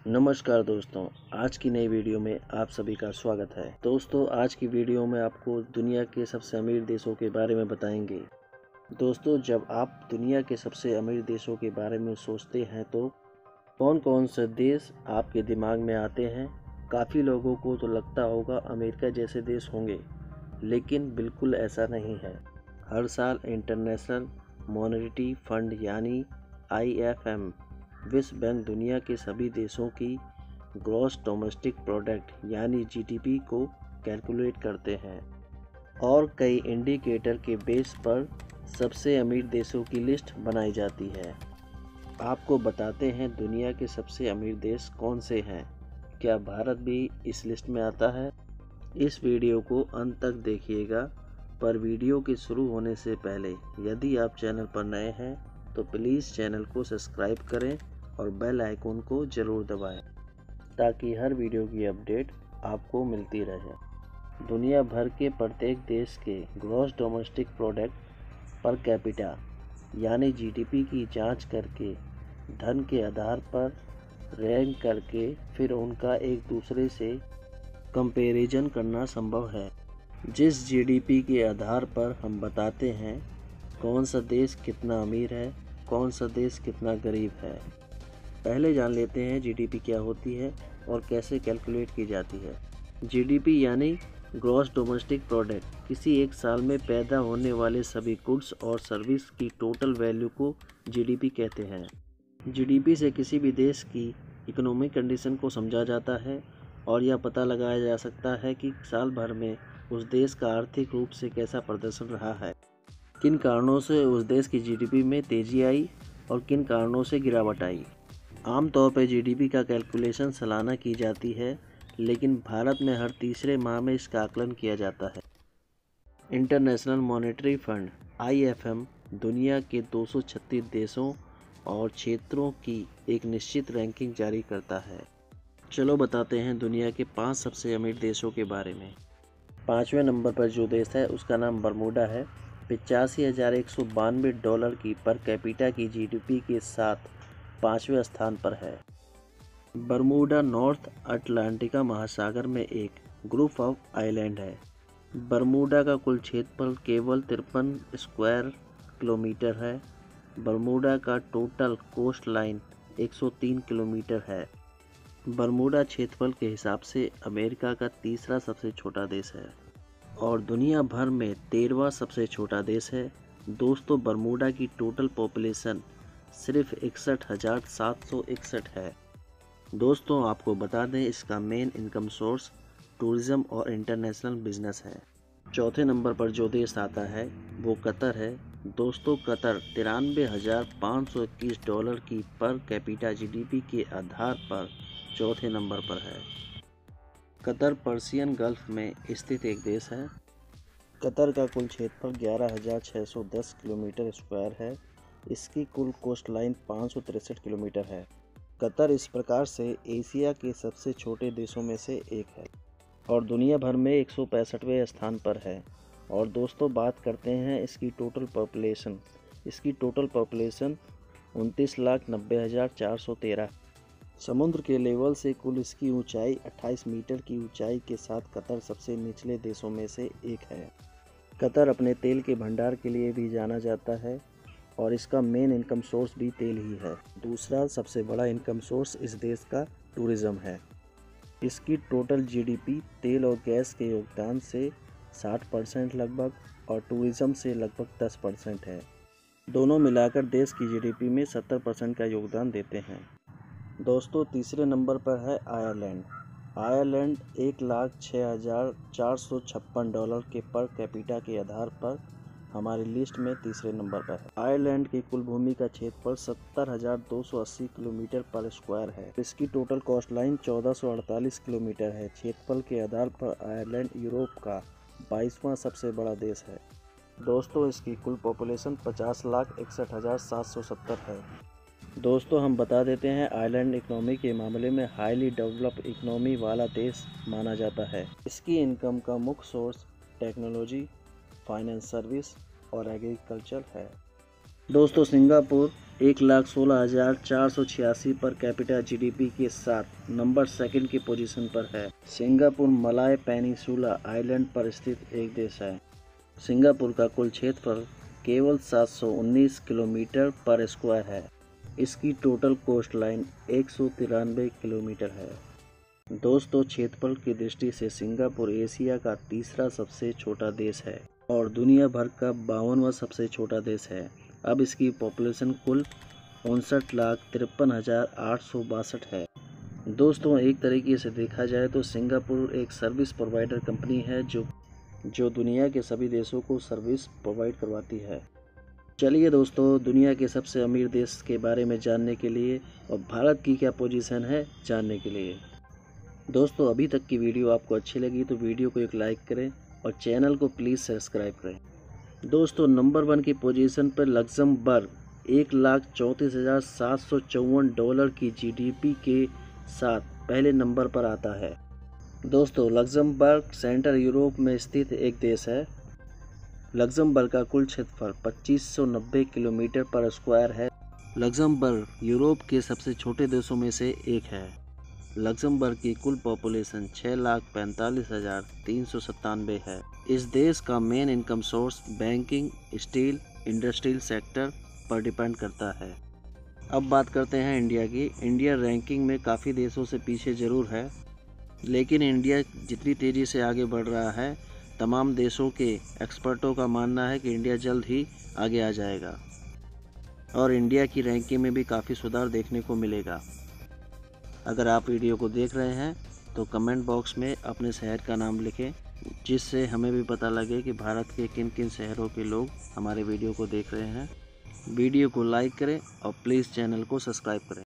नमस्कार दोस्तों, आज की नई वीडियो में आप सभी का स्वागत है। दोस्तों, आज की वीडियो में आपको दुनिया के सबसे अमीर देशों के बारे में बताएंगे। दोस्तों, जब आप दुनिया के सबसे अमीर देशों के बारे में सोचते हैं तो कौन कौन से देश आपके दिमाग में आते हैं? काफ़ी लोगों को तो लगता होगा अमेरिका जैसे देश होंगे, लेकिन बिल्कुल ऐसा नहीं है। हर साल इंटरनेशनल मॉनेटरी फंड यानी IMF विश्व बैंक दुनिया के सभी देशों की ग्रॉस डोमेस्टिक प्रोडक्ट यानी GDP को कैलकुलेट करते हैं और कई इंडिकेटर के बेस पर सबसे अमीर देशों की लिस्ट बनाई जाती है। आपको बताते हैं दुनिया के सबसे अमीर देश कौन से हैं। क्या भारत भी इस लिस्ट में आता है? इस वीडियो को अंत तक देखिएगा, पर वीडियो के शुरू होने से पहले यदि आप चैनल पर नए हैं तो प्लीज़ चैनल को सब्सक्राइब करें और बेल आइकन को ज़रूर दबाएं ताकि हर वीडियो की अपडेट आपको मिलती रहे। दुनिया भर के प्रत्येक देश के gross domestic product per capita यानी GDP की जांच करके धन के आधार पर रैंक करके फिर उनका एक दूसरे से कंपैरिजन करना संभव है। जिस GDP के आधार पर हम बताते हैं कौन सा देश कितना अमीर है, कौन सा देश कितना गरीब है। पहले जान लेते हैं GDP क्या होती है और कैसे कैलकुलेट की जाती है। GDP यानी ग्रॉस डोमेस्टिक प्रोडक्ट किसी एक साल में पैदा होने वाले सभी गुड्स और सर्विस की टोटल वैल्यू को GDP कहते हैं। GDP से किसी भी देश की इकोनॉमिक कंडीशन को समझा जाता है और यह पता लगाया जा सकता है कि साल भर में उस देश का आर्थिक रूप से कैसा प्रदर्शन रहा है, किन कारणों से उस देश की GDP में तेजी आई और किन कारणों से गिरावट आई। आमतौर पर GDP का कैलकुलेशन सालाना की जाती है, लेकिन भारत में हर तीसरे माह में इसका आकलन किया जाता है। इंटरनेशनल मॉनेटरी फंड IMF दुनिया के 236 देशों और क्षेत्रों की एक निश्चित रैंकिंग जारी करता है। चलो बताते हैं दुनिया के 5 सबसे अमीर देशों के बारे में। 5वें नंबर पर जो देश है उसका नाम बरमूडा है। $85,192 की पर कैपिटा की GDP के साथ 5वें स्थान पर है। बरमूडा नॉर्थ अटलांटिका महासागर में एक ग्रुप ऑफ आइलैंड है। बरमूडा का कुल क्षेत्रफल केवल 53 स्क्वायर किलोमीटर है। बरमूडा का टोटल कोस्ट लाइन 103 किलोमीटर है। बरमूडा क्षेत्रफल के हिसाब से अमेरिका का तीसरा सबसे छोटा देश है और दुनिया भर में 13वां सबसे छोटा देश है। दोस्तों, बरमूडा की टोटल पॉपुलेशन सिर्फ 61,761 है। दोस्तों, आपको बता दें इसका मेन इनकम सोर्स टूरिज़्म और इंटरनेशनल बिजनेस है। चौथे नंबर पर जो देश आता है वो कतर है। दोस्तों, कतर $93,521 की पर कैपिटा GDP के आधार पर चौथे नंबर पर है। कतर पर्शियन गल्फ में स्थित एक देश है। कतर का कुल क्षेत्रफल 11,610 किलोमीटर स्क्वायर है। इसकी कुल कोस्ट लाइन 563 किलोमीटर है। कतर इस प्रकार से एशिया के सबसे छोटे देशों में से एक है और दुनिया भर में 165वें स्थान पर है। और दोस्तों, बात करते हैं इसकी टोटल पॉपुलेशन। इसकी टोटल पॉपुलेशन 29,90,413। समुद्र के लेवल से कुल इसकी ऊंचाई 28 मीटर की ऊंचाई के साथ कतर सबसे निचले देशों में से एक है। कतर अपने तेल के भंडार के लिए भी जाना जाता है और इसका मेन इनकम सोर्स भी तेल ही है। दूसरा सबसे बड़ा इनकम सोर्स इस देश का टूरिज़्म है। इसकी टोटल GDP तेल और गैस के योगदान से 60% लगभग और टूरिज़्म से लगभग 10% है। दोनों मिलाकर देश की GDP में 70% का योगदान देते हैं। दोस्तों, तीसरे नंबर पर है आयरलैंड। आयरलैंड $1,06,456 के पर कैपिटा के आधार पर हमारी लिस्ट में तीसरे नंबर पर है। आयरलैंड की कुल भूमि का क्षेत्रफल 70,280 किलोमीटर पर स्क्वायर है। इसकी टोटल कोस्ट लाइन 1448 किलोमीटर है। क्षेत्रफल के आधार पर आयरलैंड यूरोप का 22वां सबसे बड़ा देश है। दोस्तों, इसकी कुल पॉपुलेशन 50,61,770 है। दोस्तों, हम बता देते हैं आयरलैंड इकोनॉमी के मामले में हाईली डेवलप्ड इकोनॉमी वाला देश माना जाता है। इसकी इनकम का मुख्य सोर्स टेक्नोलॉजी, फाइनेंस सर्विस और एग्रीकल्चर है। दोस्तों सिंगापुर 1,16,486 पर कैपिटा जीडीपी के साथ नंबर 2 की पोजीशन पर है। सिंगापुर मलाय पेनिनसुला आइलैंड पर स्थित एक देश है। सिंगापुर का कुल क्षेत्रफल केवल 719 किलोमीटर पर स्क्वायर है। इसकी टोटल कोस्ट लाइन 193 किलोमीटर है। दोस्तों क्षेत्रफल की दृष्टि से सिंगापुर एशिया का तीसरा सबसे छोटा देश है और दुनिया भर का 52वां सबसे छोटा देश है। अब इसकी पॉपुलेशन कुल 59,53,862 है। दोस्तों एक तरीके से देखा जाए तो सिंगापुर एक सर्विस प्रोवाइडर कंपनी है जो दुनिया के सभी देशों को सर्विस प्रोवाइड करवाती है। चलिए दोस्तों दुनिया के सबसे अमीर देश के बारे में जानने के लिए और भारत की क्या पोजीशन है जानने के लिए। दोस्तों अभी तक की वीडियो आपको अच्छी लगी तो वीडियो को एक लाइक करें और चैनल को प्लीज़ सब्सक्राइब करें। दोस्तों नंबर 1 की पोजीशन पर लग्जमबर्ग $1,34,754 की जीडीपी के साथ पहले नंबर पर आता है। दोस्तों लग्जमबर्ग सेंट्रल यूरोप में स्थित एक देश है। लग्जमबर्ग का कुल क्षेत्रफल 2590 किलोमीटर पर स्क्वायर है। लग्जमबर्ग यूरोप के सबसे छोटे देशों में से एक है। लग्जमबर्ग की कुल पॉपुलेशन 6,45,397 है। इस देश का main income source banking, steel, industrial sector पर डिपेंड करता है। अब बात करते हैं इंडिया की। इंडिया रैंकिंग में काफ़ी देशों से पीछे ज़रूर है, लेकिन इंडिया जितनी तेज़ी से आगे बढ़ रहा है, तमाम देशों के एक्सपर्टों का मानना है कि इंडिया जल्द ही आगे आ जाएगा और इंडिया की रैंकिंग में भी काफ़ी सुधार देखने को मिलेगा। अगर आप वीडियो को देख रहे हैं तो कमेंट बॉक्स में अपने शहर का नाम लिखें, जिससे हमें भी पता लगे कि भारत के किन किन शहरों के लोग हमारे वीडियो को देख रहे हैं। वीडियो को लाइक करें और प्लीज़ चैनल को सब्सक्राइब करें।